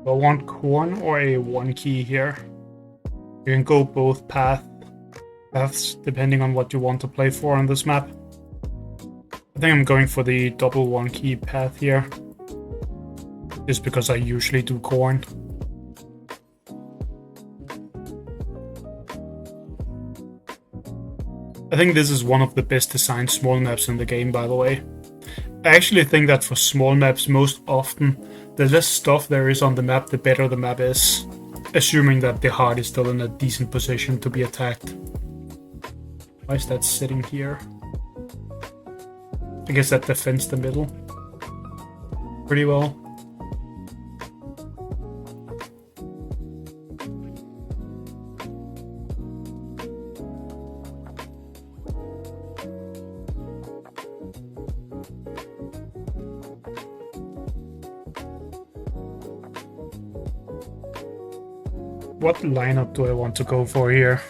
I want corn or a 1 key here. You can go both paths depending on what you want to play for on this map. I think I'm going for the double 1 key path here, just because I usually do corn. I think this is one of the best designed small maps in the game, by the way. I actually think that for small maps, most often, the less stuff there is on the map, the better the map is. Assuming that the heart is still in a decent position to be attacked. Why is that sitting here? I guess that defends the middle pretty well. What lineup do I want to go for here?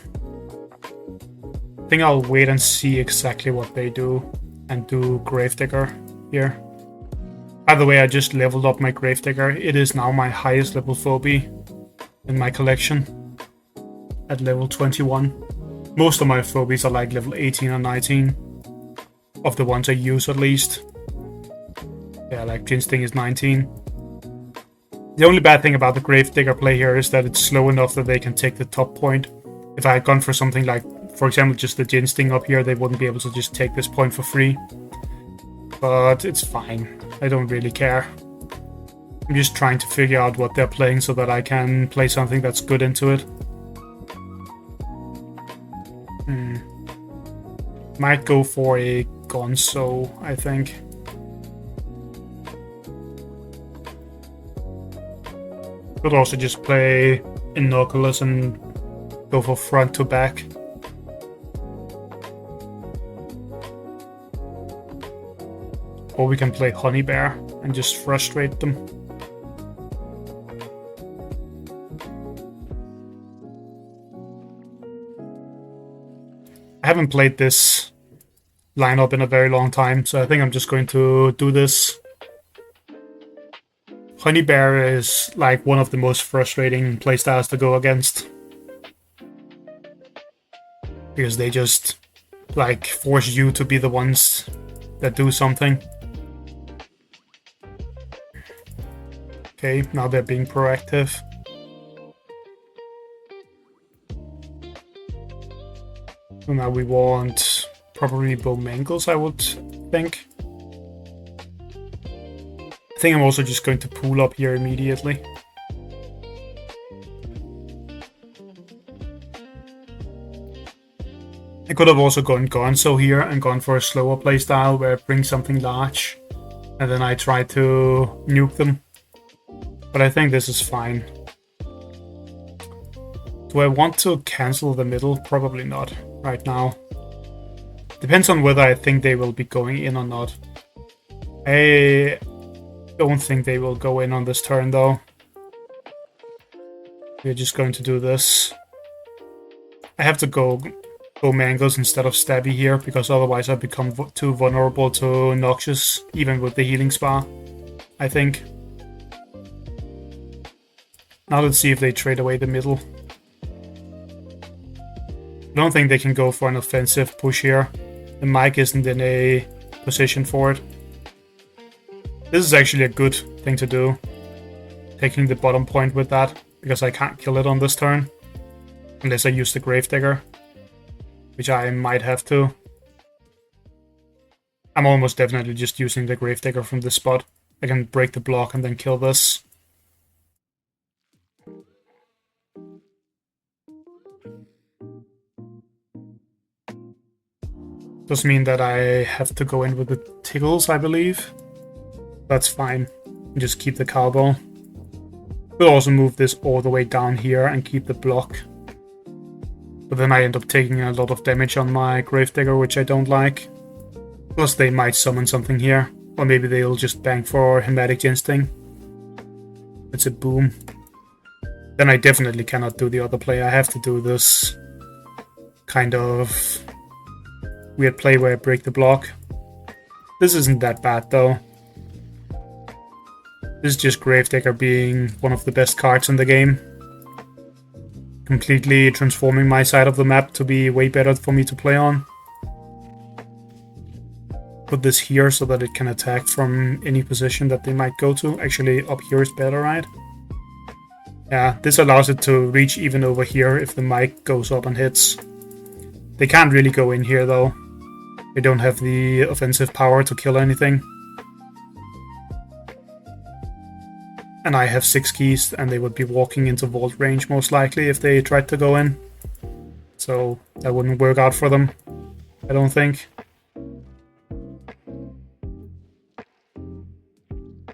I think I'll wait and see exactly what they do and do Gravedigger here. By the way, I just leveled up my Gravedigger. It is now my highest level phobie in my collection at level 21. Most of my phobies are like level 18 or 19 of the ones I use at least. Yeah, like Ginsting is 19. The only bad thing about the Gravedigger play here is that it's slow enough that they can take the top point. If I had gone for something like, for example, just the Ginsting up here, they wouldn't be able to just take this point for free. But it's fine. I don't really care. I'm just trying to figure out what they're playing so that I can play something that's good into it. Might go for a Gonzo, I think. Could also just play Innocuous and go for front to back. Or we can play Honey Bear and just frustrate them. I haven't played this lineup in a very long time, so I think I'm just going to do this. Honey Bear is like one of the most frustrating playstyles to go against. Because they just like force you to be the ones that do something. Okay, now they're being proactive. So now we want probably Bowmangles, I would think. I think I'm also just going to pool up here immediately. I could have also gone Gonzo here and gone for a slower playstyle where it brings something large. And then I try to nuke them. But I think this is fine. Do I want to cancel the middle? Probably not right now. Depends on whether I think they will be going in or not. I don't think they will go in on this turn though. We're just going to do this. I have to go Mangoes instead of Stabby here, because otherwise I become too vulnerable to Noxious, even with the healing spa, I think. Now let's see if they trade away the middle. I don't think they can go for an offensive push here. The Mike isn't in a position for it. This is actually a good thing to do. Taking the bottom point with that, because I can't kill it on this turn. Unless I use the Gravedigger. Which I might have to. I'm almost definitely just using the Gravedigger from this spot. I can break the block and then kill this. Does mean that I have to go in with the Tickles, I believe. That's fine. Just keep the Cowbell. We'll also move this all the way down here and keep the block. But then I end up taking a lot of damage on my Gravedigger, which I don't like. Plus they might summon something here. Or maybe they'll just bank for Hematic Ginsting. It's a boom. Then I definitely cannot do the other play. I have to do this kind of weird play where I break the block. This isn't that bad though. This is just Gravedigger being one of the best cards in the game. Completely transforming my side of the map to be way better for me to play on. Put this here so that it can attack from any position that they might go to. Actually, up here is better, right? Yeah, this allows it to reach even over here if the mic goes up and hits. They can't really go in here though. They don't have the offensive power to kill anything. And I have 6 keys, and they would be walking into vault range most likely if they tried to go in. So that wouldn't work out for them, I don't think.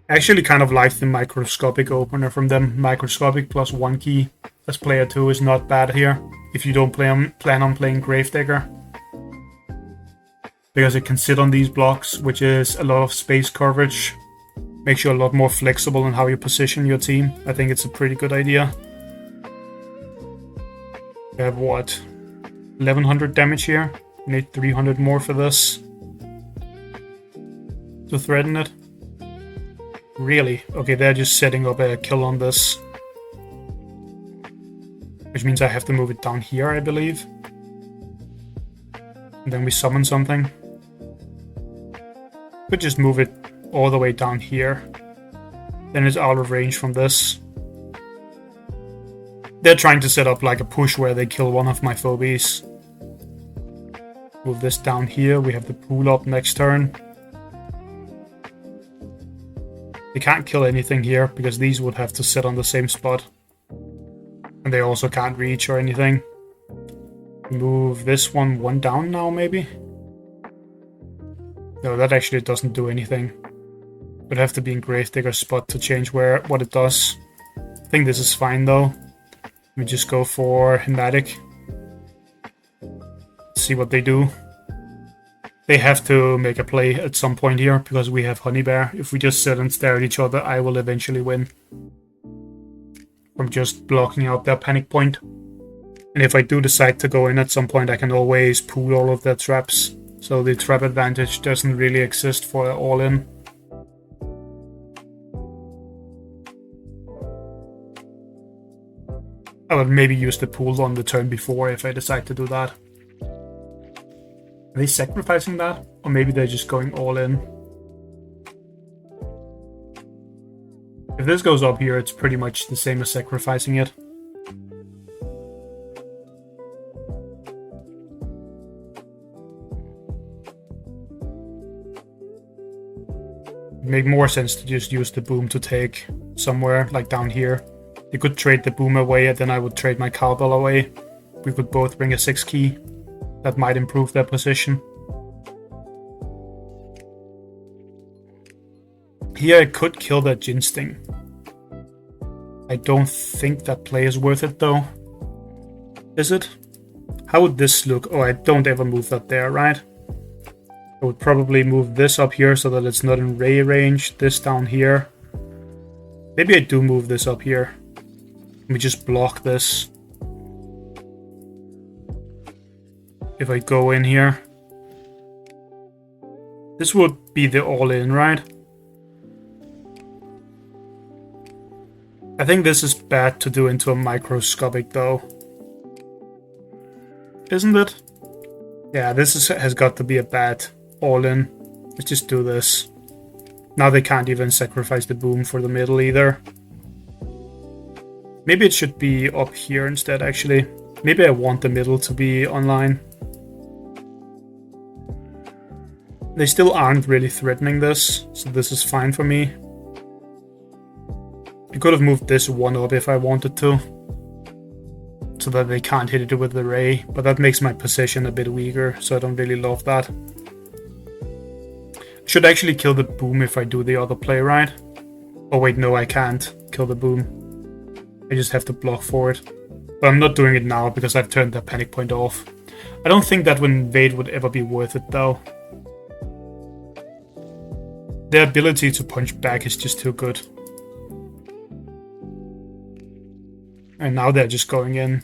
I actually kind of like the microscopic opener from them. Microscopic plus 1 key as player 2 is not bad here if you don't plan on playing Gravedigger. Because it can sit on these blocks, which is a lot of space coverage. Makes you a lot more flexible in how you position your team. I think it's a pretty good idea. We have what? 1100 damage here. We need 300 more for this to threaten it. Really? Okay, they're just setting up a kill on this. Which means I have to move it down here, I believe. And then we summon something. Could just move it all the way down here. Then it's out of range from this. They're trying to set up like a push where they kill one of my phobies. Move this down here. We have the pool up next turn. They can't kill anything here because these would have to sit on the same spot. And they also can't reach or anything. Move this one down now, maybe? No, that actually doesn't do anything. Would have to be in Gravedigger's spot to change what it does. I think this is fine though. Let me just go for Hematic. See what they do. They have to make a play at some point here because we have Honey Bear. If we just sit and stare at each other, I will eventually win. From just blocking out their panic point. And if I do decide to go in at some point, I can always pool all of their traps. So the trap advantage doesn't really exist for all in. I would maybe use the pool on the turn before if I decide to do that. Are they sacrificing that? Or maybe they're just going all in. If this goes up here, it's pretty much the same as sacrificing it. It make more sense to just use the boom to take somewhere, like down here. They could trade the boom away, and then I would trade my cowbell away. We could both bring a 6 key. That might improve their position. Here I could kill that Ginsting. I don't think that play is worth it though. Is it? How would this look? Oh, I don't ever move that there, right? I would probably move this up here so that it's not in ray range. This down here. Maybe I do move this up here. Let me just block this. If I go in here. This would be the all-in, right? I think this is bad to do into a microscopic though. Isn't it? Yeah, this has got to be a bad all-in. Let's just do this. Now they can't even sacrifice the boom for the middle either. Maybe it should be up here instead, actually. Maybe I want the middle to be online. They still aren't really threatening this, so this is fine for me. I could have moved this one up if I wanted to. So that they can't hit it with the ray, but that makes my position a bit weaker, so I don't really love that. Should actually kill the boom if I do the other play, right? Oh wait, no, I can't kill the boom. I just have to block for it. But I'm not doing it now because I've turned that panic point off. I don't think that invade would ever be worth it though. Their ability to punch back is just too good. And now they're just going in.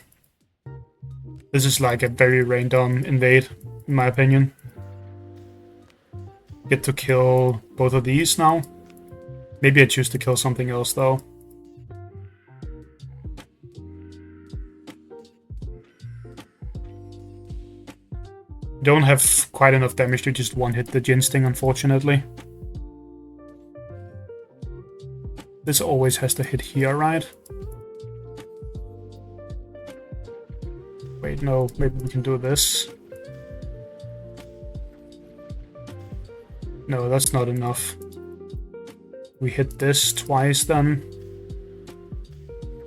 This is like a very random invade, in my opinion. Get to kill both of these now. Maybe I choose to kill something else, though. Don't have quite enough damage to just one-hit the Ginsting, unfortunately. This always has to hit here, right? Wait, no, maybe we can do this. No, that's not enough. We hit this twice then.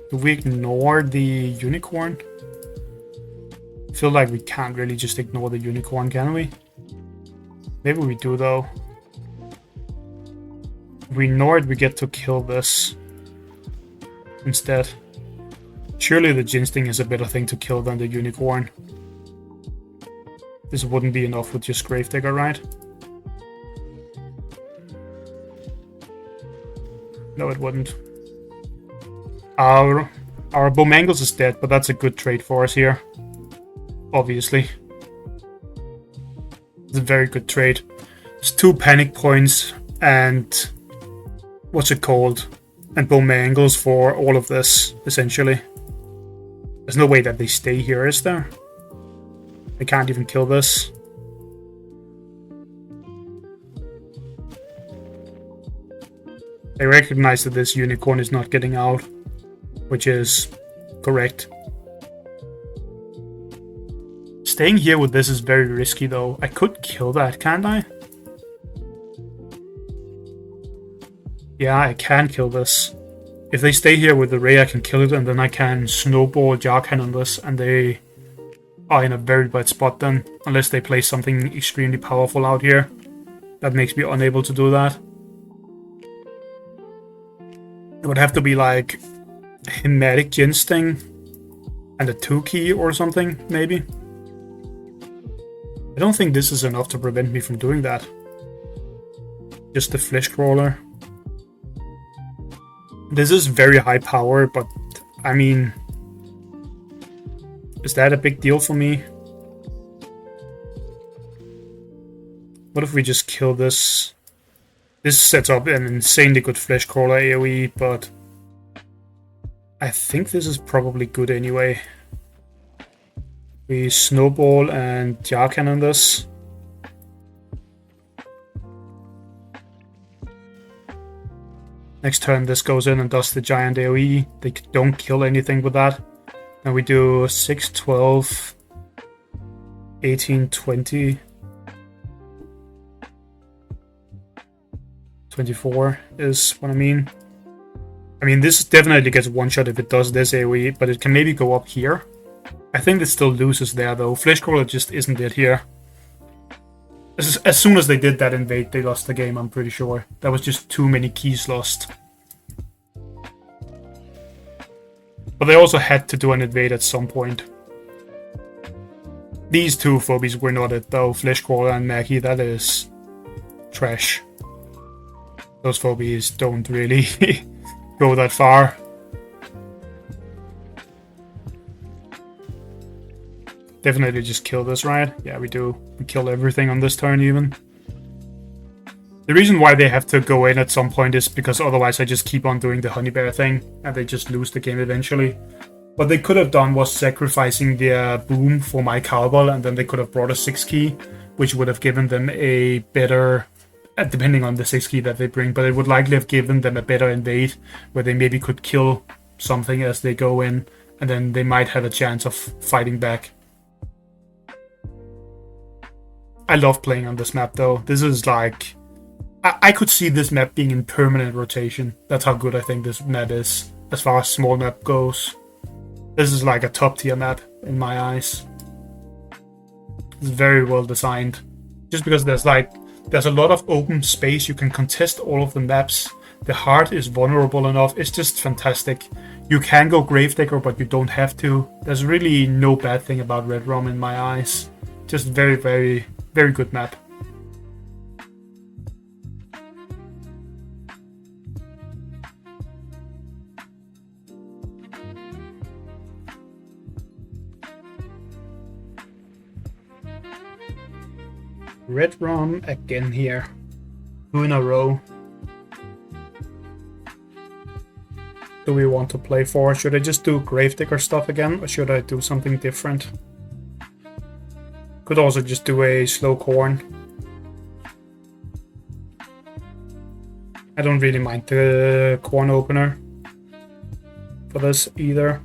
Do we ignore the unicorn? I feel like we can't really just ignore the unicorn, can we? Maybe we do, though. If we ignore it, we get to kill this instead. Surely the Ginsting is a better thing to kill than the unicorn. This wouldn't be enough with just Gravedigger, right? No, it wouldn't. Our Bowmangles is dead, but that's a good trade for us here. Obviously. It's a very good trade. There's 2 panic points and... what's it called? And Bowmangles for all of this, essentially. There's no way that they stay here, is there? They can't even kill this. I recognize that this unicorn is not getting out, which is correct. Staying here with this is very risky, though. I could kill that, can't I? Yeah, I can kill this. If they stay here with the ray, I can kill it, and then I can snowball Jar Cannon this, and they are in a very bad spot then. Unless they play something extremely powerful out here. That makes me unable to do that. It would have to be like a Hematic Ginsting and a 2-key or something, maybe. I don't think this is enough to prevent me from doing that. Just the Flesh Crawler. This is very high power, but I mean, is that a big deal for me? What if we just kill this? This sets up an insanely good Flesh Crawler AoE, but I think this is probably good anyway. We snowball and Jar Cannon this. Next turn this goes in and does the giant AoE. They don't kill anything with that. And we do 6, 12, 18, 20. 24 is what I mean. I mean, this definitely gets one shot if it does this AoE, but it can maybe go up here. I think it still loses there, though. Fleshcrawler just isn't it here. As soon as they did that invade, they lost the game, I'm pretty sure. That was just too many keys lost. But they also had to do an invade at some point. These two phobies were not it, though. Fleshcrawler and Maggie, that is trash. Those phobies don't really go that far. Definitely just kill this, right? Yeah, we do. We kill everything on this turn, even. The reason why they have to go in at some point is because otherwise I just keep on doing the honey bear thing, and they just lose the game eventually. What they could have done was sacrificing their boom for my cowbell, and then they could have brought a 6-key, which would have given them a better, depending on the 6-key that they bring, but it would likely have given them a better invade, where they maybe could kill something as they go in, and then they might have a chance of fighting back. I love playing on this map, though. This is like... I could see this map being in permanent rotation. That's how good I think this map is, as far as small map goes. This is like a top tier map, in my eyes. It's very well designed. Just because there's a lot of open space, you can contest all of the maps. The heart is vulnerable enough, it's just fantastic. You can go Gravedigger, but you don't have to. There's really no bad thing about Redrum in my eyes. Just very, very, very good map. Redrum again here. 2 in a row. do we want to play for? Should I just do Gravedigger stuff again, or should I do something different? Could also just do a slow corn. I don't really mind the corn opener for this either.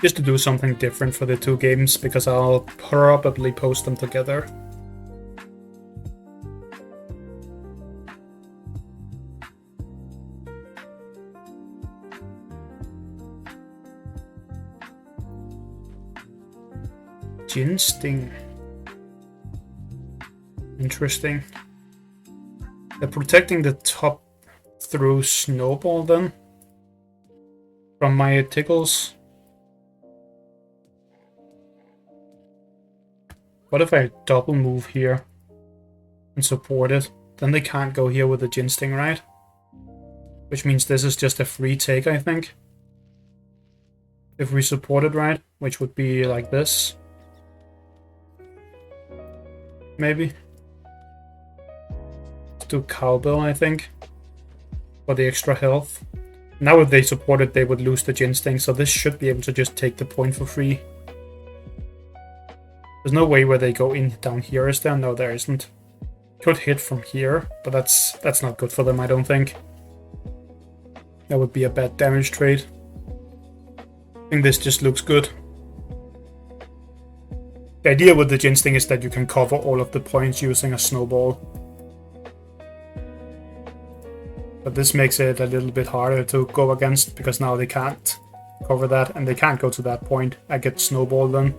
Just to do something different for the two games, because I'll probably post them together. Gin Sting. Interesting. They're protecting the top through Snowball then? From my tickles. What if I double move here and support it? Then they can't go here with the Gin Sting, right? Which means this is just a free take, I think. If we support it right, which would be like this. Maybe. Let's do Cowbell, I think. For the extra health. Now if they support it, they would lose the Gin Sting, so this should be able to just take the point for free. There's no way where they go in down here, is there? No, there isn't. Could hit from here, but that's not good for them, I don't think. That would be a bad damage trade. I think this just looks good. The idea with the Gin Sting is that you can cover all of the points using a snowball. But this makes it a little bit harder to go against, because now they can't cover that, and they can't go to that point. I get snowballed then.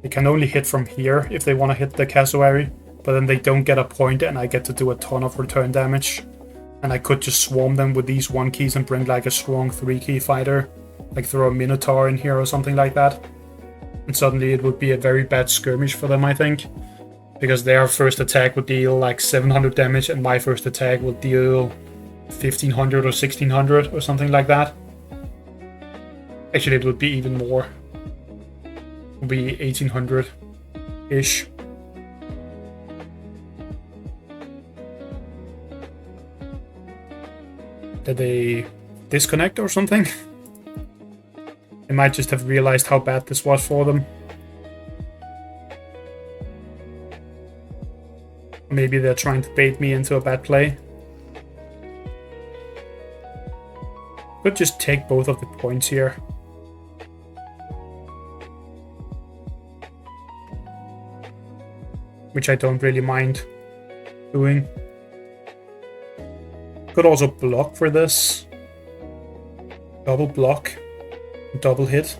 They can only hit from here if they want to hit the cassowary, but then they don't get a point and I get to do a ton of return damage. And I could just swarm them with these 1 keys and bring like a strong 3-key fighter, like throw a Minotaur in here or something like that. And suddenly it would be a very bad skirmish for them, I think. Because their first attack would deal like 700 damage and my first attack will deal 1500 or 1600 or something like that. Actually, it would be even more. It would be 1800-ish. Did they disconnect or something? They might just have realized how bad this was for them. Maybe they're trying to bait me into a bad play. Could just take both of the points here. Which I don't really mind doing. Could also block for this. Double block. Double hit.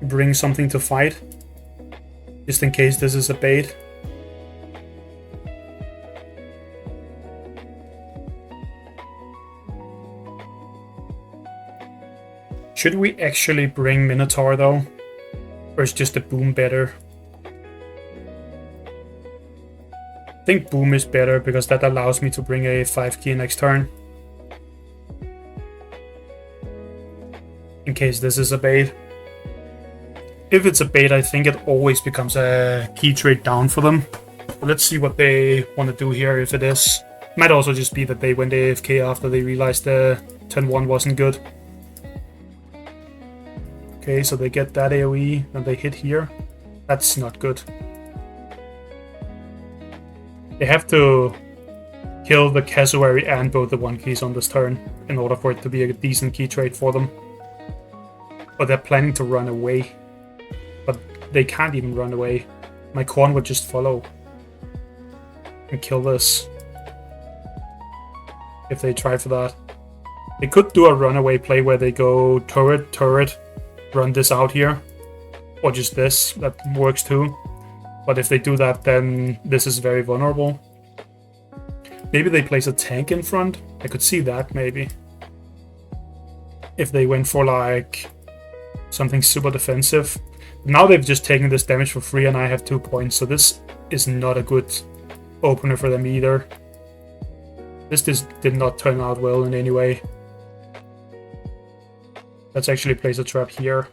Bring something to fight. Just in case this is a bait. Should we actually bring Minotaur though? Or is just the Boom better? I think Boom is better because that allows me to bring a 5-key next turn. In case this is a bait. If it's a bait, I think it always becomes a key trade down for them. But let's see what they want to do here if it is. Might also just be that they went AFK after they realized the 10-1 wasn't good. Okay, so they get that AoE, and they hit here. That's not good. They have to kill the cassowary and both the 1-keys on this turn in order for it to be a decent key trade for them. But they're planning to run away. But they can't even run away. My corn would just follow and kill this if they try for that. They could do a runaway play where they go turret, turret, run this out here, or just this. That works too. But if they do that, then this is very vulnerable. Maybe they place a tank in front. I could see that, maybe. If they went for like something super defensive. Now they've just taken this damage for free and I have 2 points, so this is not a good opener for them either. This did not turn out well in any way. Let's actually place a trap here.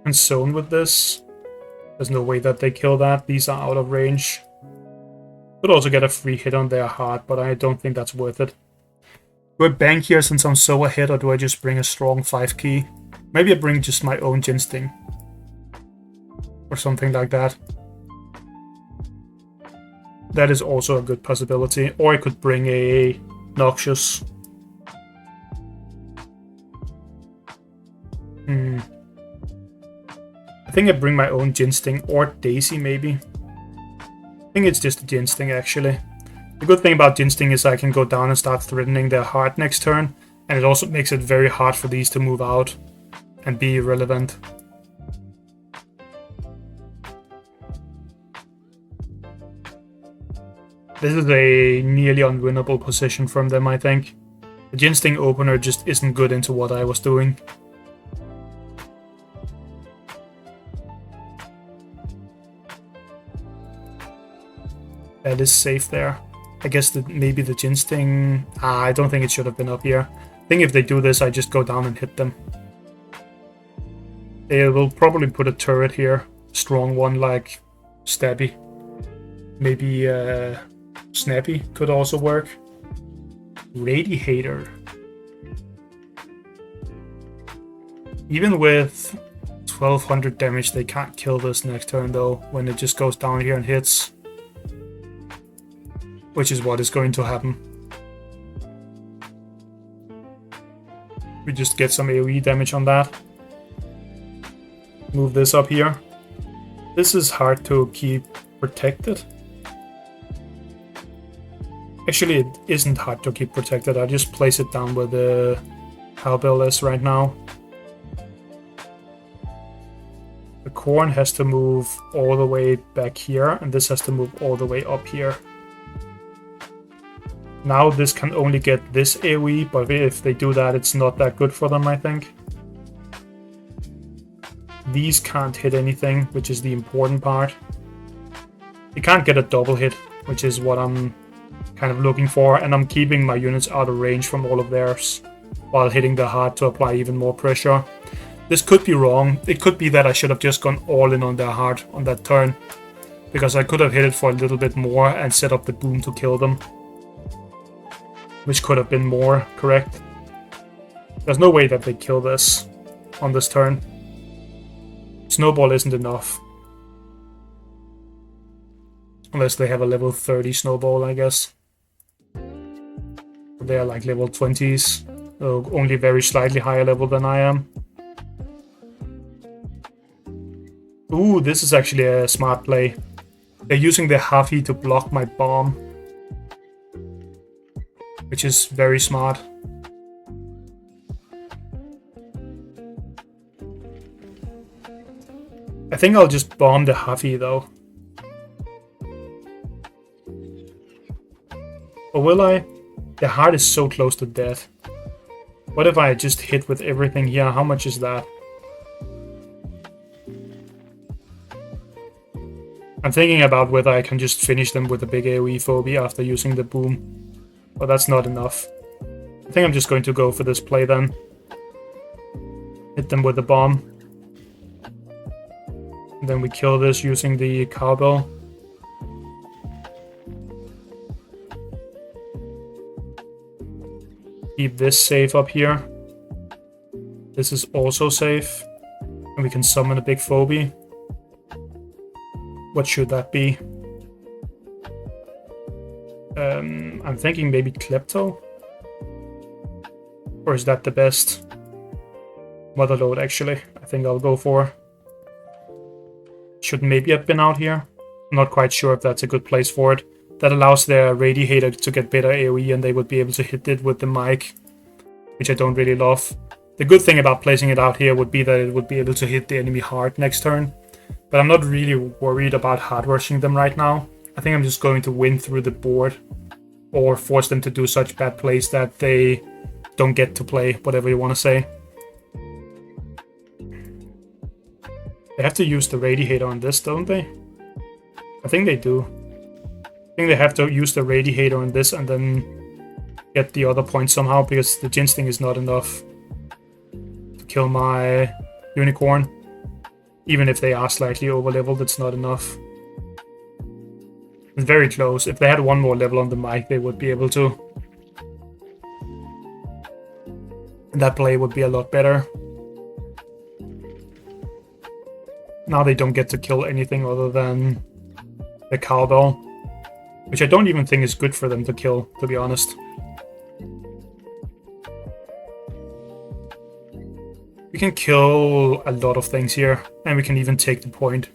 And zone with this. There's no way that they kill that. These are out of range. Could also get a free hit on their heart, but I don't think that's worth it. Do I bank here since I'm so ahead, or do I just bring a strong 5 key? Maybe I bring just my own Ginsting. Or something like that. That is also a good possibility. Or I could bring a Noxious. I think I bring my own Ginsting or Daisy maybe. I think it's just a Ginsting actually. The good thing about Ginsting is I can go down and start threatening their heart next turn, and it also makes it very hard for these to move out and be relevant. This is a nearly unwinnable position from them, I think. The Ginsting opener just isn't good into what I was doing. That is safe there. I guess that maybe the Ginsting... I don't think it should have been up here. I think if they do this, I just go down and hit them. They will probably put a turret here. Strong one like Stabby. Maybe Snappy could also work. Radiator. Even with 1200 damage, they can't kill this next turn though, when it just goes down here and hits. Which is what is going to happen. We just get some AoE damage on that. Move this up here. This is hard to keep protected. Actually, it isn't hard to keep protected. I just place it down where the cowbell is right now. The corn has to move all the way back here, and this has to move all the way up here. Now this can only get this AoE, but if they do that, it's not that good for them, I think. These can't hit anything, which is the important part. You can't get a double hit, which is what I'm kind of looking for, and I'm keeping my units out of range from all of theirs while hitting the heart to apply even more pressure. This could be wrong. It could be that I should have just gone all in on their heart on that turn, because I could have hit it for a little bit more and set up the boom to kill them. Which could have been more correct. There's no way that they kill this on this turn. Snowball isn't enough. Unless they have a level 30 snowball, I guess. They are like level 20s. Only very slightly higher level than I am. Ooh, this is actually a smart play. They're using the Hafi to block my bomb. Which is very smart. I think I'll just bomb the Hafi though. Or will I? The heart is so close to death. What if I just hit with everything here? How much is that? I'm thinking about whether I can just finish them with a big AoE phobia after using the boom. But that's not enough. I think I'm just going to go for this play then. Hit them with the bomb. And then we kill this using the cowbell. Keep this safe up here. This is also safe. And we can summon a big phobia. What should that be? I'm thinking maybe Klepto? Or is that the best? Motherload, actually. I think I'll go for. Should maybe have been out here. I'm not quite sure if that's a good place for it. That allows their Radiator to get better AoE and they would be able to hit it with the mic. Which I don't really love. The good thing about placing it out here would be that it would be able to hit the enemy hard next turn. But I'm not really worried about hard rushing them right now. I think I'm just going to win through the board. Or force them to do such bad plays that they don't get to play, whatever you want to say. They have to use the Radiator on this, don't they? I think they do. I think they have to use the Radiator on this and then get the other point somehow, because the Ginsting is not enough to kill my Unicorn. Even if they are slightly over-leveled, it's not enough. It's very close. If they had one more level on the mic, they would be able to. That play would be a lot better. Now they don't get to kill anything other than the cowbell, which I don't even think is good for them to kill, to be honest. We can kill a lot of things here, and we can even take the point.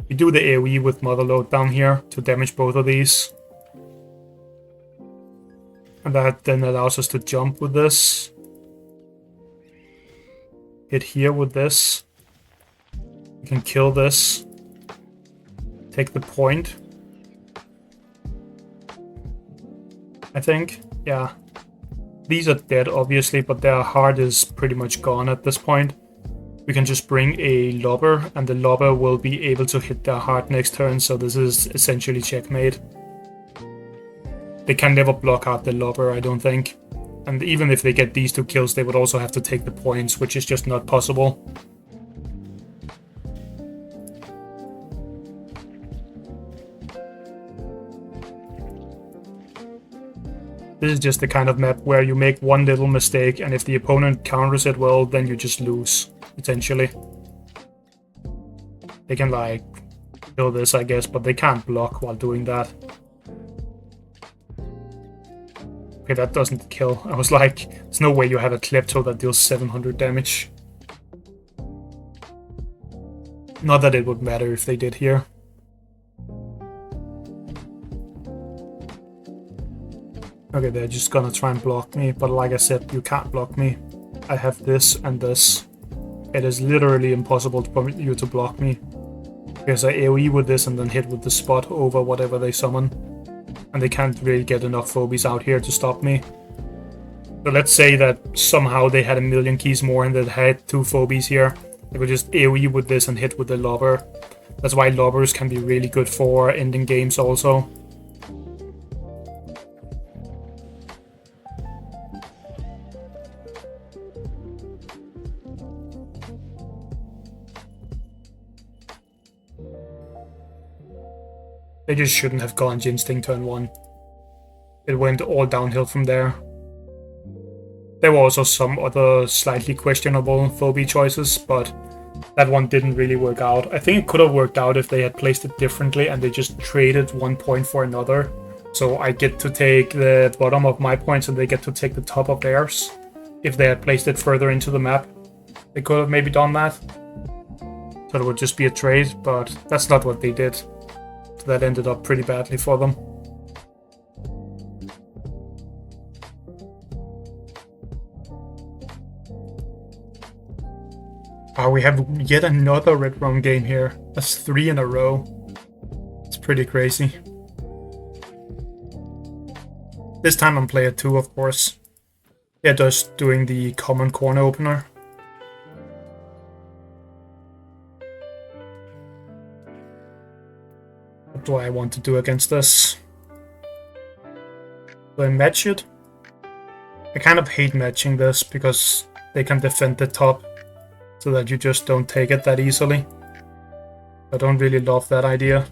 We do the AoE with Motherload down here to damage both of these. And that then allows us to jump with this. Hit here with this. We can kill this. Take the point. I think, yeah. These are dead, obviously, but their heart is pretty much gone at this point. We can just bring a lobber, and the lobber will be able to hit their heart next turn, so this is essentially checkmate. They can never block out the lobber, I don't think. And even if they get these 2 kills, they would also have to take the points, which is just not possible. This is just the kind of map where you make one little mistake, and if the opponent counters it well, then you just lose, potentially. They can, like, kill this, I guess, but they can't block while doing that. Okay, that doesn't kill. I was like, there's no way you have a Klepto that deals 700 damage. Not that it would matter if they did here. Okay, they're just gonna try and block me, but like I said, you can't block me. I have this and this. It is literally impossible for you to block me. Because I AoE with this and then hit with the spot over whatever they summon. And they can't really get enough phobies out here to stop me. So let's say that somehow they had 1,000,000 keys more and they had 2 phobies here. They would just AoE with this and hit with the lobber. That's why lobbers can be really good for ending games also. They just shouldn't have gone Ginsting turn 1. It went all downhill from there. There were also some other slightly questionable phobie choices, but that one didn't really work out. I think it could have worked out if they had placed it differently and they just traded 1 point for another. So I get to take the bottom of my points and they get to take the top of theirs. If they had placed it further into the map, they could have maybe done that. So it would just be a trade, but that's not what they did. That ended up pretty badly for them. We have yet another Redrum game here. That's 3 in a row. It's pretty crazy. This time I'm player 2, of course. They're just doing the common corner opener. What do I want to do against this? Do I match it? I kind of hate matching this because they can defend the top so that you just don't take it that easily. I don't really love that idea.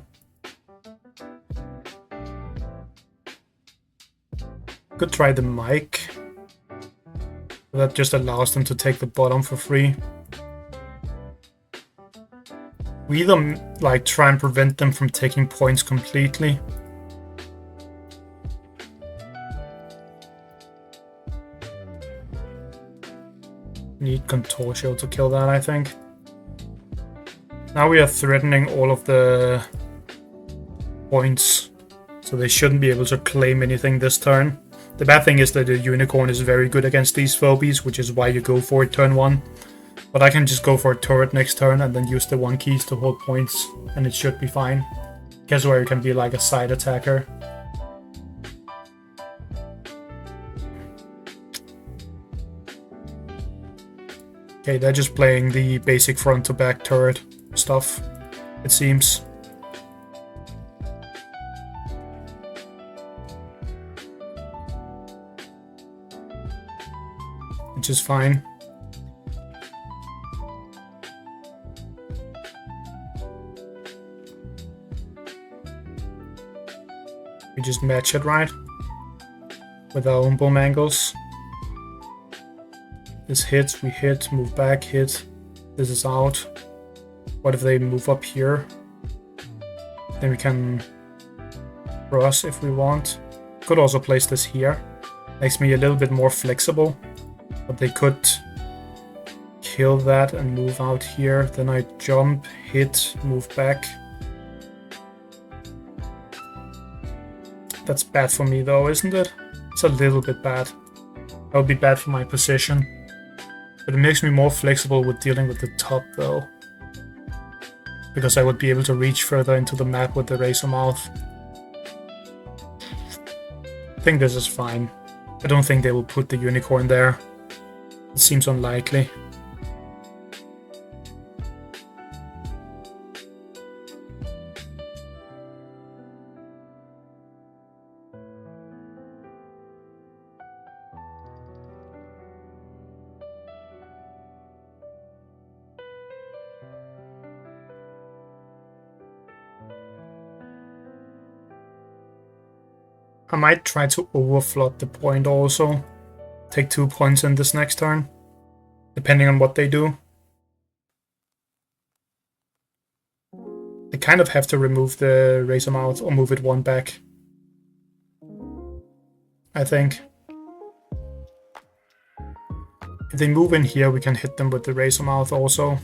Could try the mic. That just allows them to take the bottom for free. We either like try and prevent them from taking points completely. Need Contortio to kill that, I think. Now we are threatening all of the points, so they shouldn't be able to claim anything this turn. The bad thing is that the Unicorn is very good against these phobies, which is why you go for it turn 1. But I can just go for a turret next turn and then use the 1 keys to hold points, and it should be fine. Guess where you can be like a side attacker. Okay, they're just playing the basic front to back turret stuff, it seems. Which is fine. We just match it right with our own bomb angles. This hits, we hit, move back, hit. This is out. What if they move up here? Then we can cross if we want. Could also place this here. Makes me a little bit more flexible. But they could kill that and move out here. Then I jump, hit, move back. That's bad for me though, isn't it? It's a little bit bad. That would be bad for my position. But it makes me more flexible with dealing with the top though. Because I would be able to reach further into the map with the razor mouth. I think this is fine. I don't think they will put the unicorn there. It seems unlikely. I might try to overflood the point also. Take 2 points in this next turn, depending on what they do. They kind of have to remove the razor mouth or move it 1 back, I think. If they move in here, we can hit them with the razor mouth also.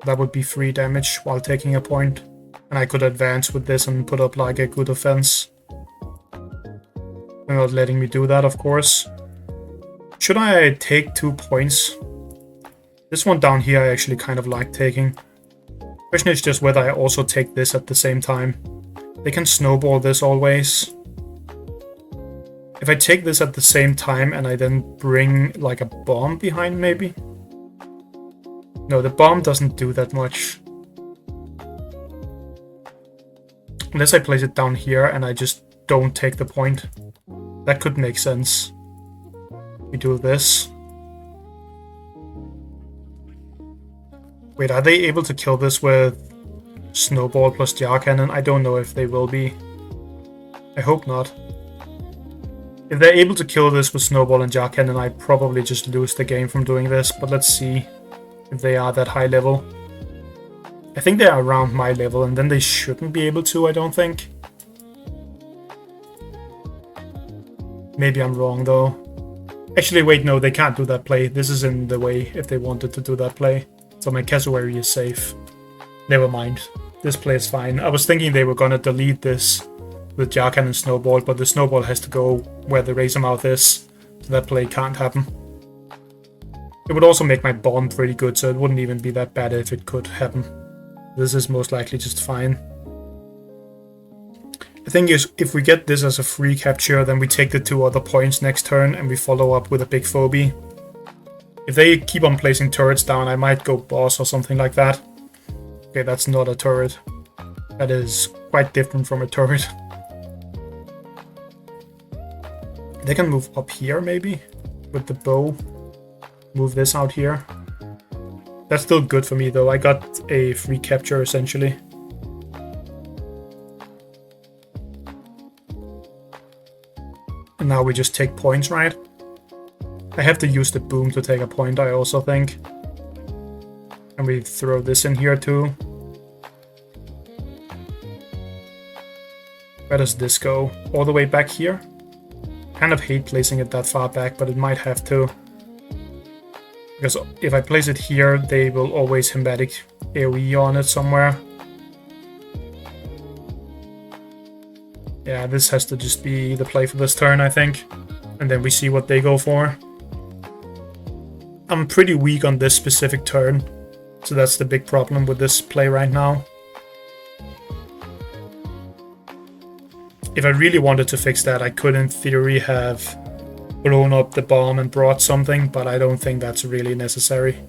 That would be 3 damage while taking a point. And I could advance with this and put up like a good offense. They're not letting me do that, of course. Should I take 2 points? This one down here I actually kind of like taking. Question is just whether I also take this at the same time. They can snowball this always. If I take this at the same time and I then bring like a bomb behind maybe? No, the bomb doesn't do that much. Unless I place it down here and I just don't take the point. That could make sense. We do this. Wait, are they able to kill this with Snowball plus Jar Cannon? I don't know if they will be. I hope not. If they're able to kill this with Snowball and Jar Cannon, I probably just lose the game from doing this, but let's see if they are that high level. I think they are around my level, and then they shouldn't be able to, I don't think. Maybe I'm wrong though. Actually, wait, no, they can't do that play. This is in the way if they wanted to do that play. So my cassowary is safe. Never mind. This play is fine. I was thinking they were gonna delete this with Jarkan and Snowball, but the Snowball has to go where the Razor Mouth is. So that play can't happen. It would also make my bomb pretty good, so it wouldn't even be that bad if it could happen. This is most likely just fine. The thing is, if we get this as a free capture, then we take the 2 other points next turn and we follow up with a big phobie. If they keep on placing turrets down, I might go boss or something like that. Okay, that's not a turret. That is quite different from a turret. They can move up here maybe with the bow. Move this out here. That's still good for me though. I got a free capture essentially. And now we just take points, right? I have to use the boom to take a point, I also think. And we throw this in here too. Where does this go? All the way back here? Kind of hate placing it that far back, but it might have to. Because if I place it here, they will always hematic AoE on it somewhere. Yeah, this has to just be the play for this turn, I think. And then we see what they go for. I'm pretty weak on this specific turn, so that's the big problem with this play right now. If I really wanted to fix that, I could in theory have blown up the bomb and brought something, but I don't think that's really necessary.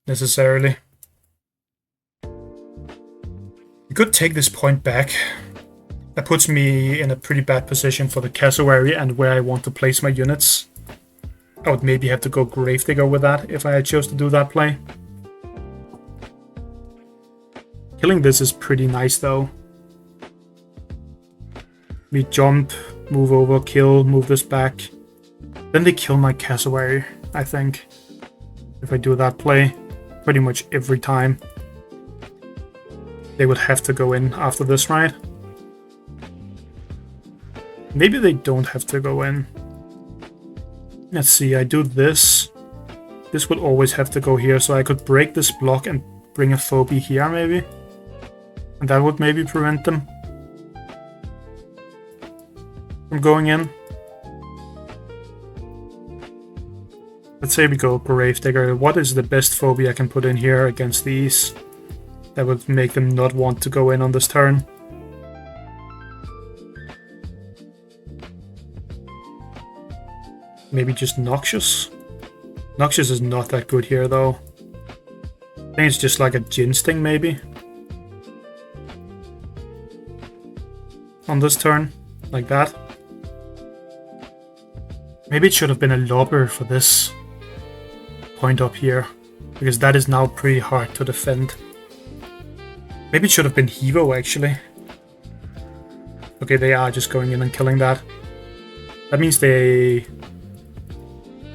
Necessarily. We could take this point back. That puts me in a pretty bad position for the cassowary and where I want to place my units. I would maybe have to go Gravedigger with that if I chose to do that play. Killing this is pretty nice though. We jump, move over, kill, move this back. Then they kill my cassowary, I think. If I do that play, pretty much every time. They would have to go in after this, right? Maybe they don't have to go in. Let's see, I do this. This would always have to go here, so I could break this block and bring a phobie here, maybe? And that would maybe prevent them from going in. Let's say we go Gravedigger. What is the best phobia I can put in here against these that would make them not want to go in on this turn? Maybe just Noxious? Noxious is not that good here, though. I think it's just like a Gin Sting, maybe? On this turn, like that. Maybe it should have been a Lobber for this point up here, because that is now pretty hard to defend. Maybe it should have been Hevo, actually. Okay, they are just going in and killing that. That means they...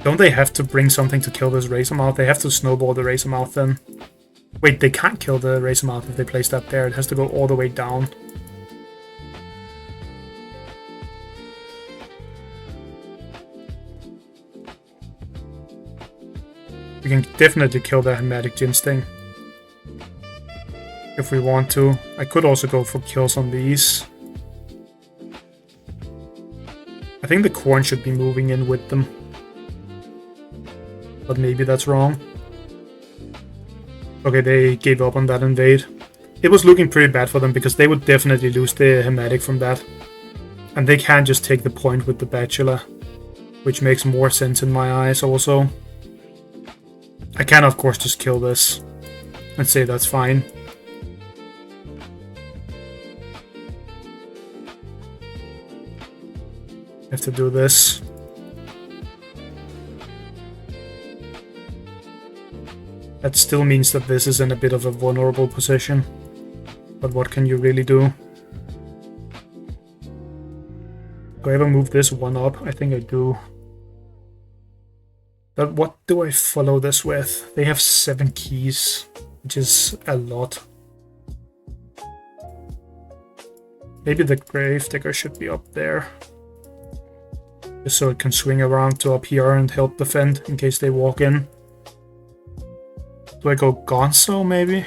Don't they have to bring something to kill this Razormouth? They have to snowball the Razormouth then. Wait, they can't kill the Razormouth if they place that there. It has to go all the way down. We can definitely kill the Hematic Gin Sting if we want to. I could also go for kills on these. I think the Corn should be moving in with them. But maybe that's wrong. Okay, they gave up on that invade. It was looking pretty bad for them because they would definitely lose the Hematic from that. And they can just take the point with the Bachelor, which makes more sense in my eyes also. I can of course just kill this and say that's fine. I have to do this. That still means that this is in a bit of a vulnerable position. But what can you really do? Do I ever move this one up? I think I do. But what do I follow this with? They have 7 keys, which is a lot. Maybe the Gravedigger should be up there. Just so it can swing around to up here and help defend in case they walk in. Do I go Gonzo, maybe?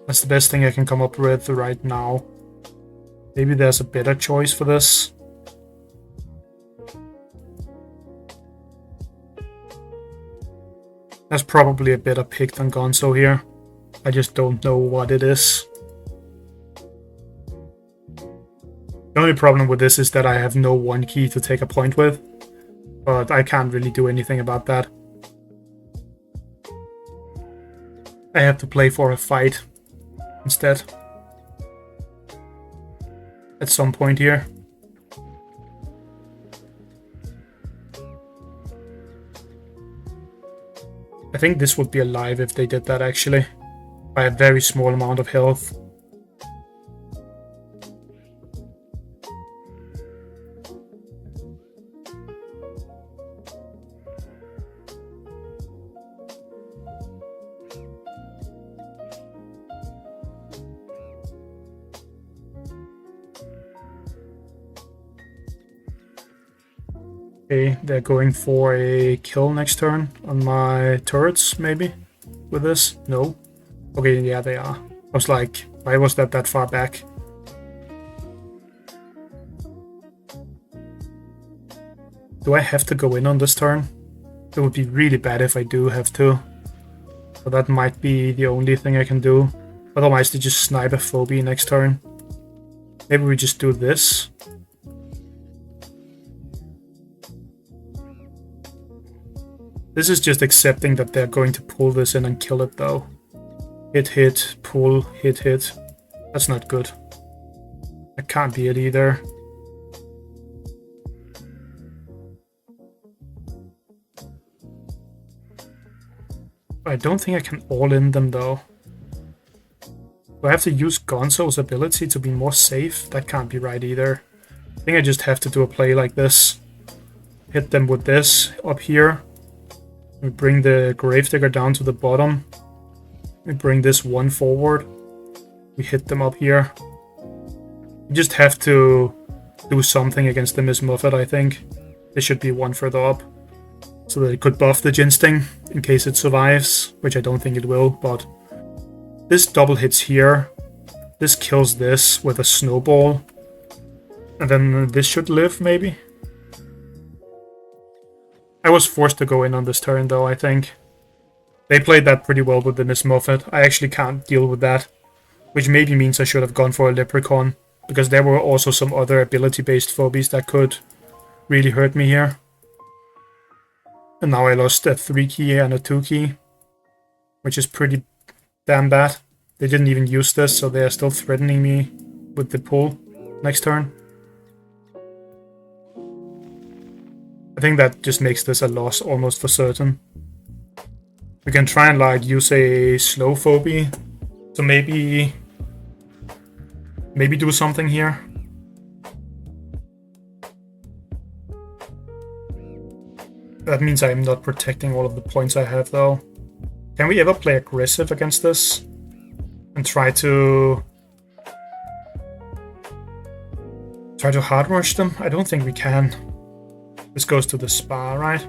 That's the best thing I can come up with right now. Maybe there's a better choice for this. That's probably a better pick than Gonzo here. I just don't know what it is. The only problem with this is that I have no 1 key to take a point with. But I can't really do anything about that. I have to play for a fight instead. At some point here. I think this would be alive if they did that actually. By a very small amount of health. Okay, they're going for a kill next turn on my turrets, maybe? With this? No? Okay, yeah, they are. I was like, why was that far back? Do I have to go in on this turn? It would be really bad if I do have to. So that might be the only thing I can do. Otherwise, they just snipe a phobie next turn. Maybe we just do this. This is just accepting that they're going to pull this in and kill it though. Hit, hit, pull, hit, hit. That's not good. That can't be it either. I don't think I can all in them though. Do Do I have to use Gonzo's ability to be more safe? That can't be right either. I think I just have to do a play like this. Hit them with this up here. We bring the Gravedigger down to the bottom. We bring this one forward. We hit them up here. We just have to do something against the Miss Muffet, I think. This should be one further up. So that it could buff the Ginsting in case it survives, which I don't think it will, but this double hits here. This kills this with a snowball. And then this should live, maybe? I was forced to go in on this turn, though, I think. They played that pretty well with the Miss Muffet. I actually can't deal with that. Which maybe means I should have gone for a Leprechaun, because there were also some other ability-based phobies that could really hurt me here. And now I lost a 3-key and a 2-key, which is pretty damn bad. They didn't even use this, so they are still threatening me with the pull next turn. I think that just makes this a loss almost for certain. We can try and like use a slow phobie to maybe do something here. That means I am not protecting all of the points I have, though. Can we ever play aggressive against this? And try to hard rush them? I don't think we can. This goes to the spa, right?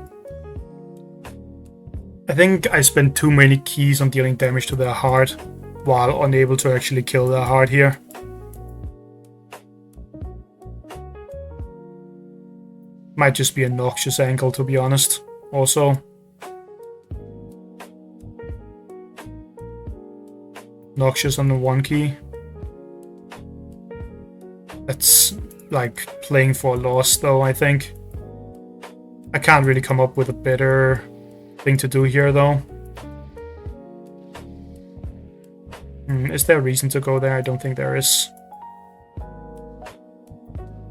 I think I spent too many keys on dealing damage to their heart, while unable to actually kill their heart here. Might just be a Noxious angle, to be honest, also. Noxious on the 1 key. That's like playing for a loss, though, I think. I can't really come up with a better thing to do here, though. Is there a reason to go there? I don't think there is.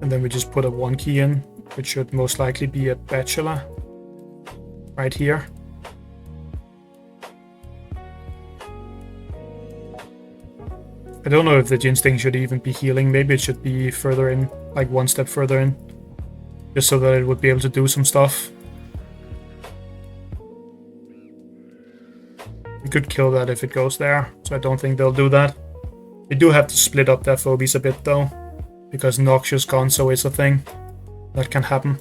And then we just put a 1 key in, which should most likely be a Bachelor. Right here. I don't know if the Ginsting should even be healing. Maybe it should be further in, like 1 step further in. Just so that it would be able to do some stuff. We could kill that if it goes there, so I don't think they'll do that. They do have to split up their phobies a bit, though. Because Noxious Gonzo is a thing that can happen.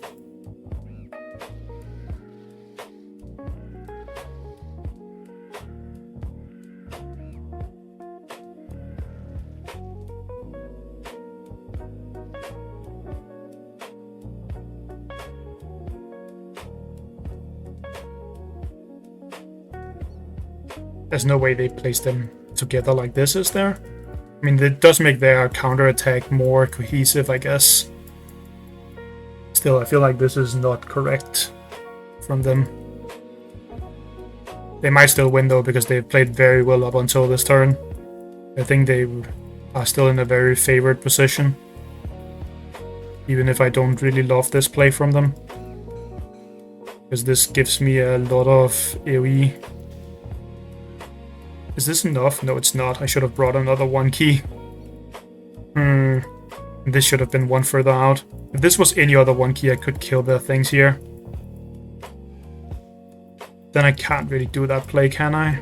There's no way they place them together like this, is there? I mean, it does make their counterattack more cohesive, I guess. Still, I feel like this is not correct from them. They might still win, though, because they've played very well up until this turn. I think they are still in a very favored position. Even if I don't really love this play from them. Because this gives me a lot of AoE. Is this enough? No, it's not. I should have brought another 1 key. This should have been 1 further out. If this was any other 1 key, I could kill their things here. Then I can't really do that play, can I?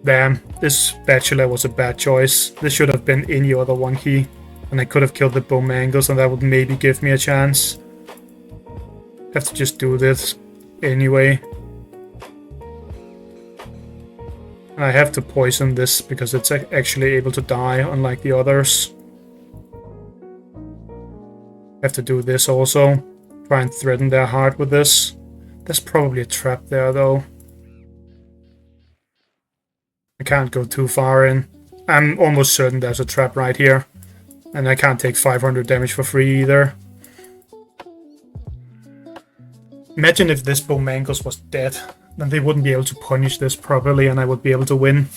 Damn, this Bachelor was a bad choice. This should have been any other 1 key. And I could have killed the Bomangles, and that would maybe give me a chance. Have to just do this anyway. And I have to poison this because it's actually able to die, unlike the others. I have to do this also. Try and threaten their heart with this. There's probably a trap there, though. I can't go too far in. I'm almost certain there's a trap right here. And I can't take 500 damage for free either. Imagine if this Bomangles was dead. Then they wouldn't be able to punish this properly and I would be able to win.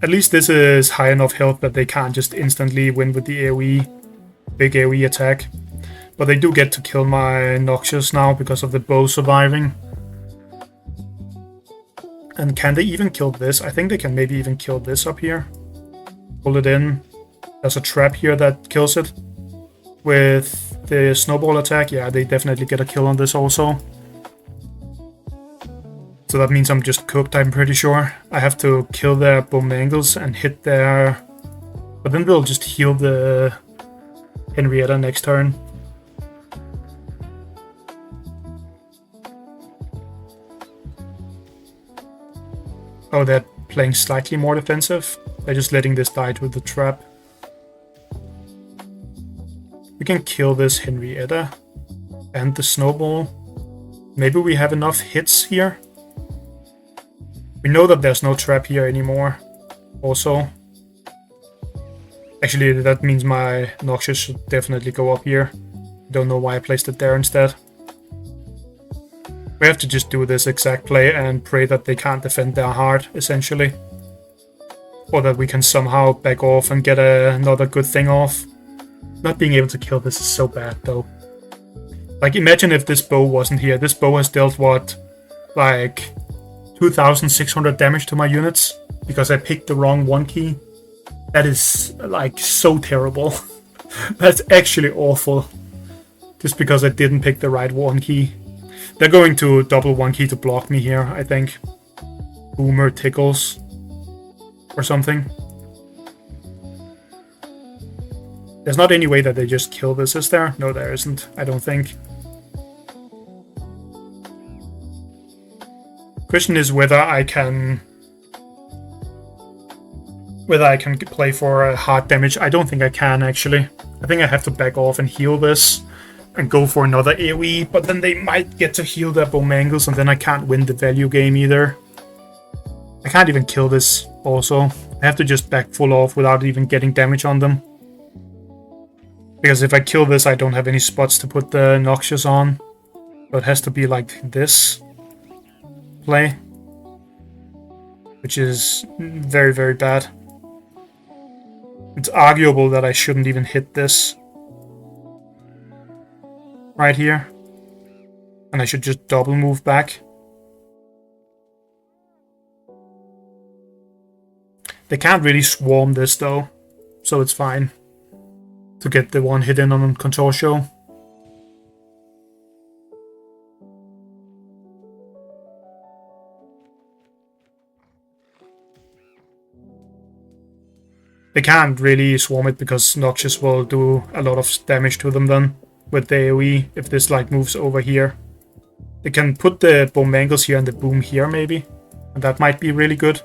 At least this is high enough health that they can't just instantly win with the AoE, big AoE attack. But they do get to kill my Noxious now because of the bow surviving. And can they even kill this? I think they can maybe even kill this up here. Pull it in. There's a trap here that kills it. With the snowball attack, yeah, they definitely get a kill on this also. So that means I'm just cooked, I'm pretty sure. I have to kill their Bomangles and hit their... But then we'll just heal the Henrietta next turn. Oh, they're playing slightly more defensive. They're just letting this die with the trap. We can kill this Henrietta and the snowball. Maybe we have enough hits here. We know that there's no trap here anymore. Also. Actually, that means my Noxious should definitely go up here. Don't know why I placed it there instead. We have to just do this exact play and pray that they can't defend their heart, essentially. Or that we can somehow back off and get another good thing off. Not being able to kill this is so bad, though. Like, imagine if this bow wasn't here. This bow has dealt, what, like 2,600 damage to my units because I picked the wrong 1 key. That is, like, so terrible. That's actually awful. Just because I didn't pick the right 1 key. They're going to double 1 key to block me here, I think. Boomer tickles. Or something. There's not any way that they just kill this, is there? No, there isn't, I don't think. Question is whether I can play for hard damage. I don't think I can, actually. I think I have to back off and heal this and go for another AoE, but then they might get to heal their Bomangles and then I can't win the value game either. I can't even kill this also. I have to just back full off without even getting damage on them. Because if I kill this, I don't have any spots to put the Noxious on. So it has to be like this play. Which is very, very bad. It's arguable that I shouldn't even hit this. Right here. And I should just double move back. They can't really swarm this though. So it's fine. To get the 1 hit in on Contortio. They can't really swarm it because Noxious will do a lot of damage to them then. With the AoE, if this like moves over here. They can put the Bomangles here and the boom here maybe. And that might be really good.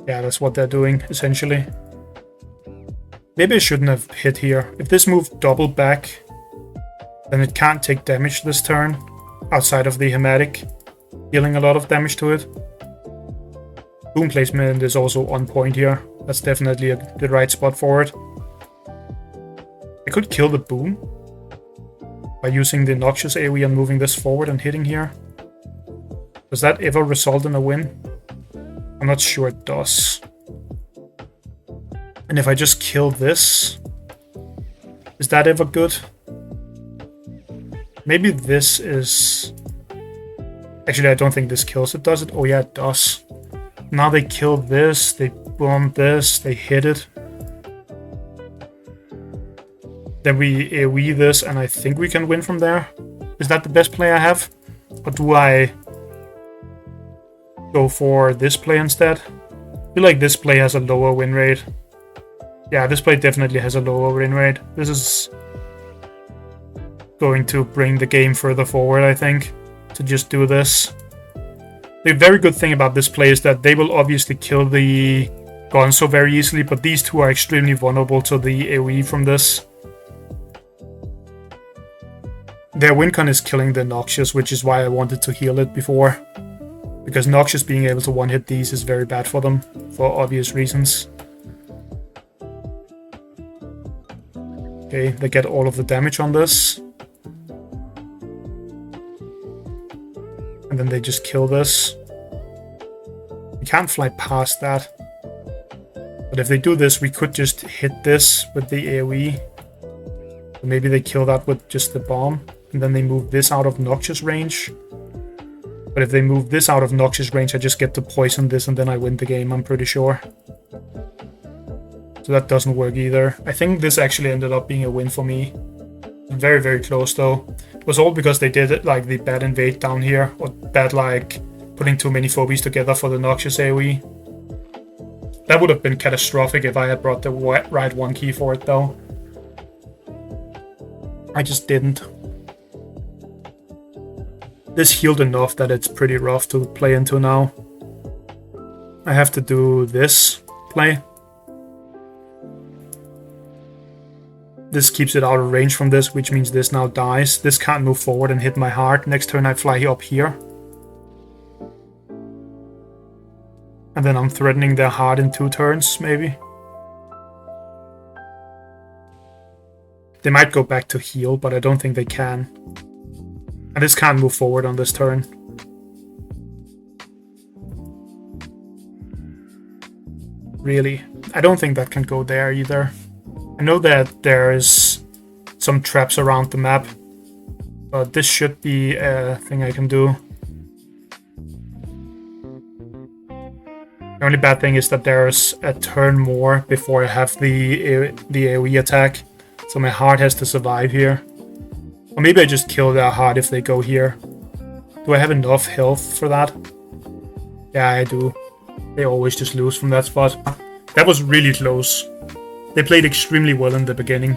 Yeah, that's what they're doing, essentially. Maybe I shouldn't have hit here. If this moved double back, then it can't take damage this turn, outside of the Hematic, dealing a lot of damage to it. Boom placement is also on point here. That's definitely the right spot for it. I could kill the boom by using the Noxious AoE and moving this forward and hitting here. Does that ever result in a win? I'm not sure it does. And if I just kill this, is that ever good? Maybe this is... Actually, I don't think this kills it, does it? Oh yeah, it does. Now they kill this, they bomb this, they hit it. Then we AoE this, and I think we can win from there. Is that the best play I have? Or do I go for this play instead? I feel like this play has a lower win rate. Yeah, this play definitely has a lower win rate. This is going to bring the game further forward, I think, to just do this. The very good thing about this play is that they will obviously kill the Gonzo very easily, but these two are extremely vulnerable to the AoE from this. Their Wincon is killing the Noxious, which is why I wanted to heal it before. Because Noxious being able to one-hit these is very bad for them, for obvious reasons. Okay, they get all of the damage on this. And then they just kill this. We can't fly past that. But if they do this, we could just hit this with the AoE. Maybe they kill that with just the bomb, and then they move this out of Noxious range. But if they move this out of Noxious range, I just get to poison this and then I win the game, I'm pretty sure. So that doesn't work either. I think this actually ended up being a win for me. Very, very close though. It was all because they did it like the bad invade down here, or bad like putting too many phobies together for the Noxious AoE. That would have been catastrophic if I had brought the right one key for it though. I just didn't. This healed enough that it's pretty rough to play into now. I have to do this play. This keeps it out of range from this, which means this now dies. This can't move forward and hit my heart. Next turn I fly up here. And then I'm threatening their heart in 2 turns, maybe. They might go back to heal, but I don't think they can. And this can't move forward on this turn. Really. I don't think that can go there either. I know that there's some traps around the map, but this should be a thing I can do. The only bad thing is that there's a turn more before I have the AoE attack, so my heart has to survive here. Or maybe I just kill their heart if they go here. Do I have enough health for that? Yeah, I do. They always just lose from that spot. That was really close. They played extremely well in the beginning,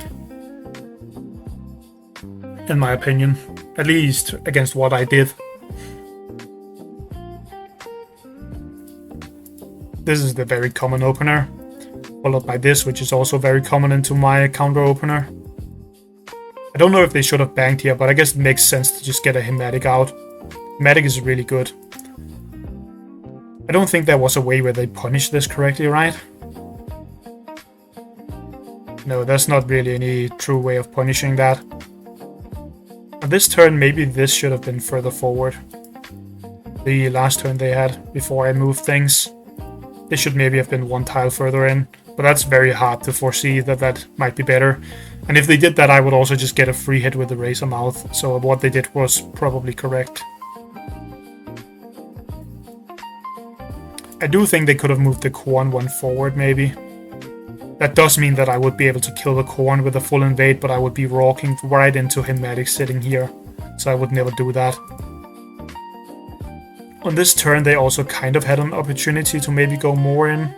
in my opinion. At least against what I did. This is the very common opener, followed by this, which is also very common into my counter opener. I don't know if they should have banked here, but I guess it makes sense to just get a Hematic out. Hematic is really good. I don't think there was a way where they punished this correctly, right? No, there's not really any true way of punishing that. On this turn, maybe this should have been further forward. The last turn they had before I moved things. This should maybe have been 1 tile further in, but that's very hard to foresee that that might be better. And if they did that, I would also just get a free hit with the Razor Mouth, so what they did was probably correct. I do think they could have moved the Corn one forward, maybe. That does mean that I would be able to kill the Corn with a full invade, but I would be walking right into Hematic sitting here, so I would never do that. On this turn, they also kind of had an opportunity to maybe go more in,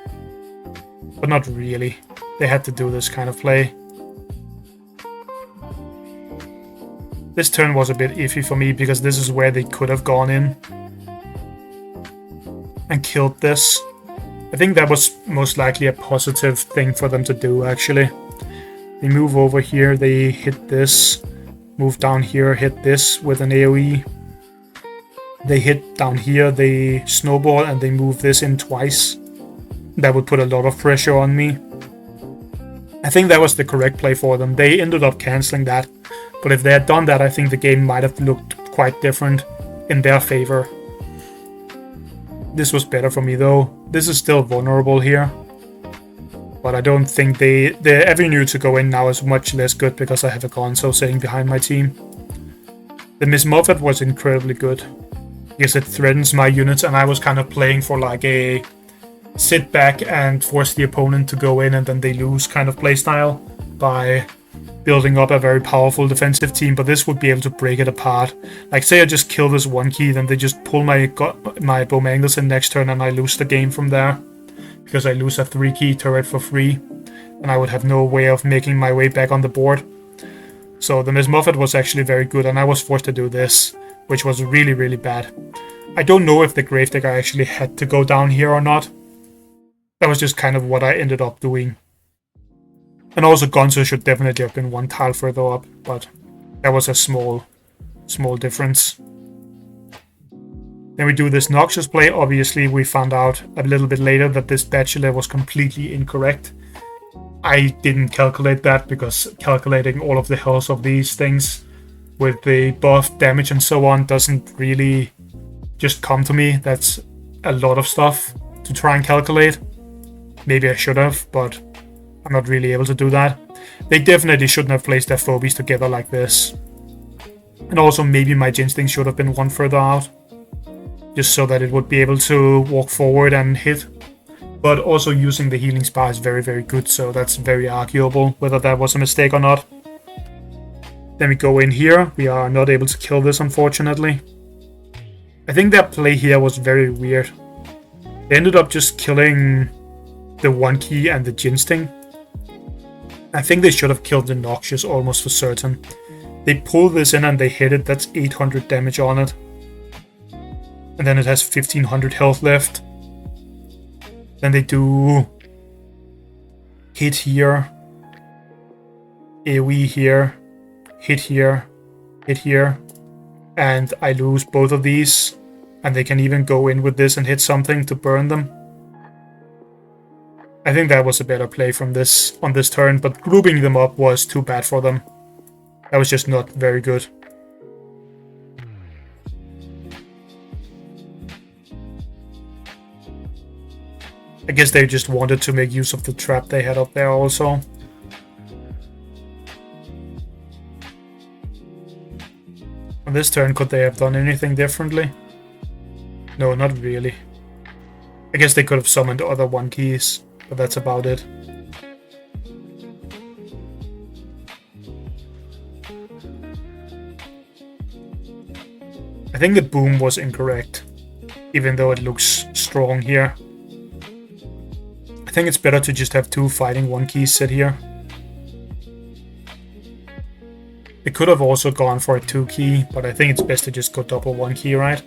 but not really. They had to do this kind of play. This turn was a bit iffy for me, because this is where they could have gone in and killed this. I think that was most likely a positive thing for them to do, actually. They move over here, they hit this, move down here, hit this with an AoE. They hit down here, they snowball, and they move this in twice. That would put a lot of pressure on me. I think that was the correct play for them. They ended up cancelling that. But if they had done that, I think the game might have looked quite different in their favor. This was better for me though. This is still vulnerable here. But I don't think the avenue to go in now is much less good because I have a Gonzo sitting behind my team. The Miss Muffet was incredibly good. Because it threatens my units, and I was kind of playing for like a sit back and force the opponent to go in and then they lose kind of playstyle by building up a very powerful defensive team, but this would be able to break it apart. Like say I just kill this one key, then they just pull my Bowmangles in next turn and I lose the game from there. Because I lose a 3-key turret for free, and I would have no way of making my way back on the board. So the Miss Muffet was actually very good, and I was forced to do this, which was really, really bad. I don't know if the Gravedigger actually had to go down here or not. That was just kind of what I ended up doing. And also Gonzo should definitely have been 1 tile further up, but that was a small difference. Then we do this Noxious play. Obviously we found out a little bit later that this Bachelor was completely incorrect. I didn't calculate that because calculating all of the health of these things with the buff, damage and so on doesn't really just come to me. That's a lot of stuff to try and calculate. Maybe I should have, but I'm not really able to do that. They definitely shouldn't have placed their phobies together like this. And also maybe my Ginsting should have been one further out, just so that it would be able to walk forward and hit. But also using the healing spa is very, very good, so that's very arguable whether that was a mistake or not. Then we go in here. We are not able to kill this, unfortunately. I think that play here was very weird. They ended up just killing the 1 key and the Ginsting. I think they should have killed the Noxious almost for certain. They pull this in and they hit it. That's 800 damage on it. And then it has 1500 health left. Then they do hit here, AoE here, hit here, hit here, and I lose both of these. And they can even go in with this and hit something to burn them. I think that was a better play from this on this turn, but grouping them up was too bad for them. That was just not very good. I guess they just wanted to make use of the trap they had up there also. On this turn, could they have done anything differently? No, not really. I guess they could have summoned other 1 keys, but that's about it. I think the boom was incorrect, even though it looks strong here. I think it's better to just have 2 fighting 1 keys sit here. They could have also gone for a 2 key, but I think it's best to just go double 1 key, right?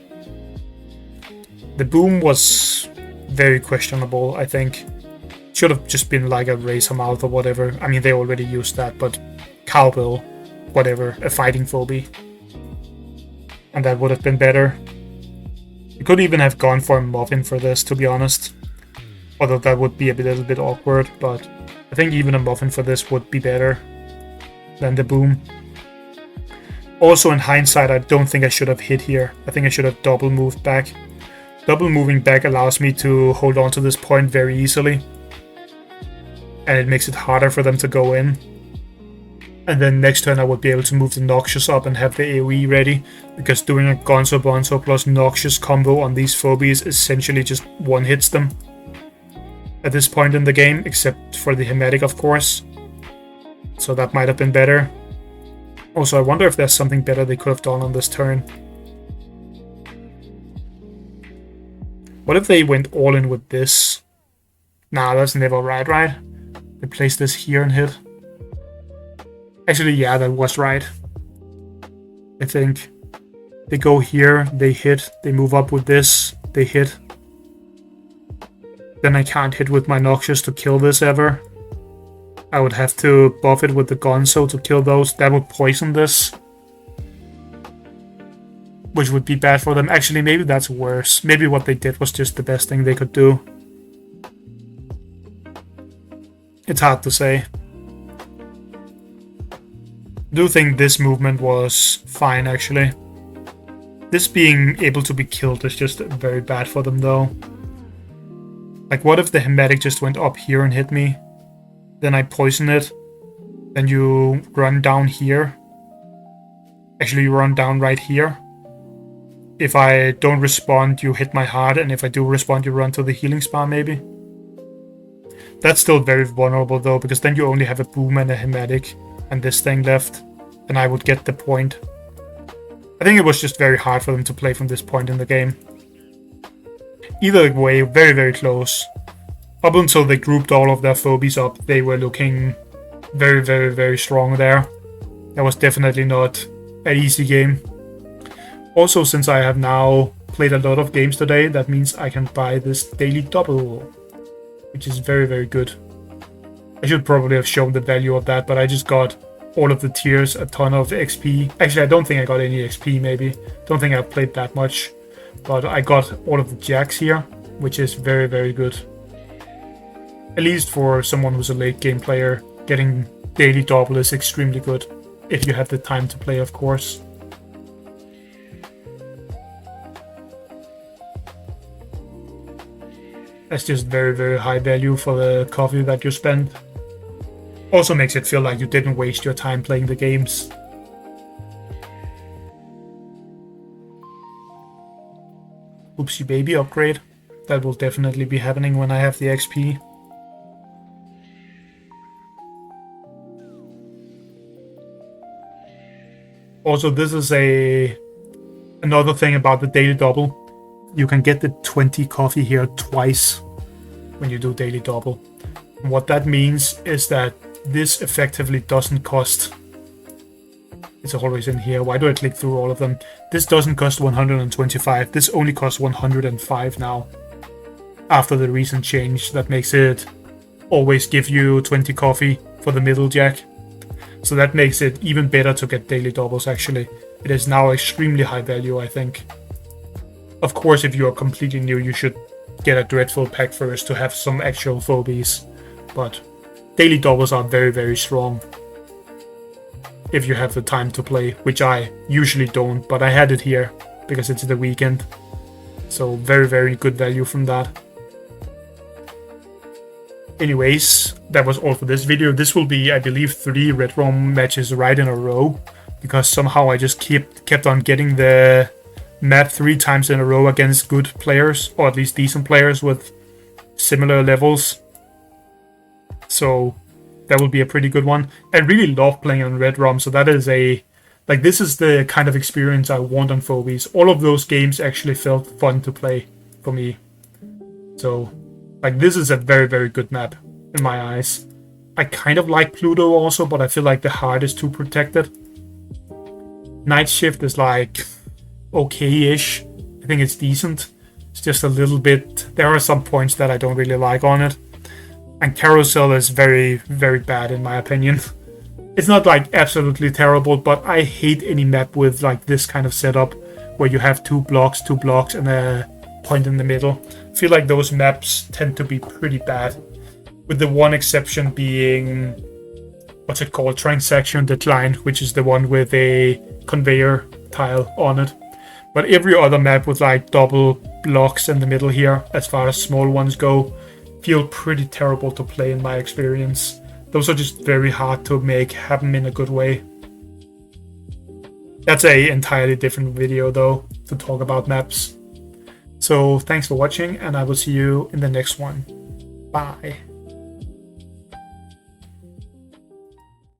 The boom was very questionable, I think. Should have just been like a razor mouth or whatever. I mean, they already used that, but cowbell, whatever, a fighting phobie. And that would have been better. You could even have gone for a muffin for this, to be honest. Although that would be a little bit awkward, but I think even a muffin for this would be better than the boom. Also, in hindsight, I don't think I should have hit here. I think I should have double moved back. Double moving back allows me to hold on to this point very easily. And it makes it harder for them to go in. And then next turn I would be able to move the Noxious up and have the AoE ready. Because doing a Gonzo Bonzo plus Noxious combo on these phobies essentially just one-hits them. At this point in the game, except for the Hematic, of course. So that might have been better. Also, I wonder if there's something better they could have done on this turn. What if they went all in with this? Nah, that's never right? They place this here and hit. Actually, yeah, that was right. I think. They go here, they hit, they move up with this, they hit. Then I can't hit with my Noxious to kill this ever. I would have to buff it with the Gonzo to kill those. That would poison this. Which would be bad for them. Actually, maybe that's worse. Maybe what they did was just the best thing they could do. It's hard to say. I do think this movement was fine, actually. This being able to be killed is just very bad for them, though. Like, what if the Hematic just went up here and hit me? Then I poison it. Then you run down here. Actually, you run down right here. If I don't respond, you hit my heart, and if I do respond, you run to the healing spa, maybe. That's still very vulnerable, though, because then you only have a boom and a Hematic, and this thing left, and I would get the point. I think it was just very hard for them to play from this point in the game. Either way, very, very close. Up until they grouped all of their phobies up, they were looking very, very, very strong there. That was definitely not an easy game. Also, since I have now played a lot of games today, that means I can buy this daily double, which is very, very good. I should probably have shown the value of that, but I just got all of the tiers, a ton of XP. Actually, I don't think I got any XP, maybe. Don't think I've played that much. But I got all of the jacks here, which is very, very good. At least for someone who's a late game player, getting daily double is extremely good. If you have the time to play, of course. That's just very, very high value for the coffee that you spend. Also makes it feel like you didn't waste your time playing the games. Oopsie baby upgrade. That will definitely be happening when I have the XP. Also, this is another thing about the daily double. You can get the 20 coffee here twice when you do daily double. And what that means is that this effectively doesn't cost... It's always in here. Why do I click through all of them? This doesn't cost 125. This only costs 105 now. After the recent change that makes it always give you 20 coffee for the middle jack. So that makes it even better to get daily doubles, actually. It is now extremely high value, I think. Of course, if you are completely new, you should get a dreadful pack first to have some actual phobies. But daily doubles are very, very strong. If you have the time to play, which I usually don't, but I had it here because it's the weekend. So very, very good value from that. Anyways, that was all for this video. This will be, I believe, 3 Redrum matches right in a row, because somehow I just kept on getting the map 3 times in a row against good players, or at least decent players with similar levels. So that will be a pretty good one. I really love playing on Redrum, so that is this is the kind of experience I want on Phobies. All of those games actually felt fun to play for me. So this is a very, very good map in my eyes. I kind of like Pluto also, but I feel like the heart is too protected. Night Shift is okay-ish. I think it's decent. It's just a little bit... There are some points that I don't really like on it. And Carousel is very, very bad in my opinion. It's not absolutely terrible, but I hate any map with this kind of setup where you have two blocks, and a point in the middle. I feel like those maps tend to be pretty bad, with the one exception being, what's it called, Transaction Decline, which is the one with a conveyor tile on it. But every other map with double blocks in the middle here, as far as small ones go, feel pretty terrible to play in my experience. Those are just very hard to make happen in a good way. That's an entirely different video though, to talk about maps. So thanks for watching, and I will see you in the next one. Bye.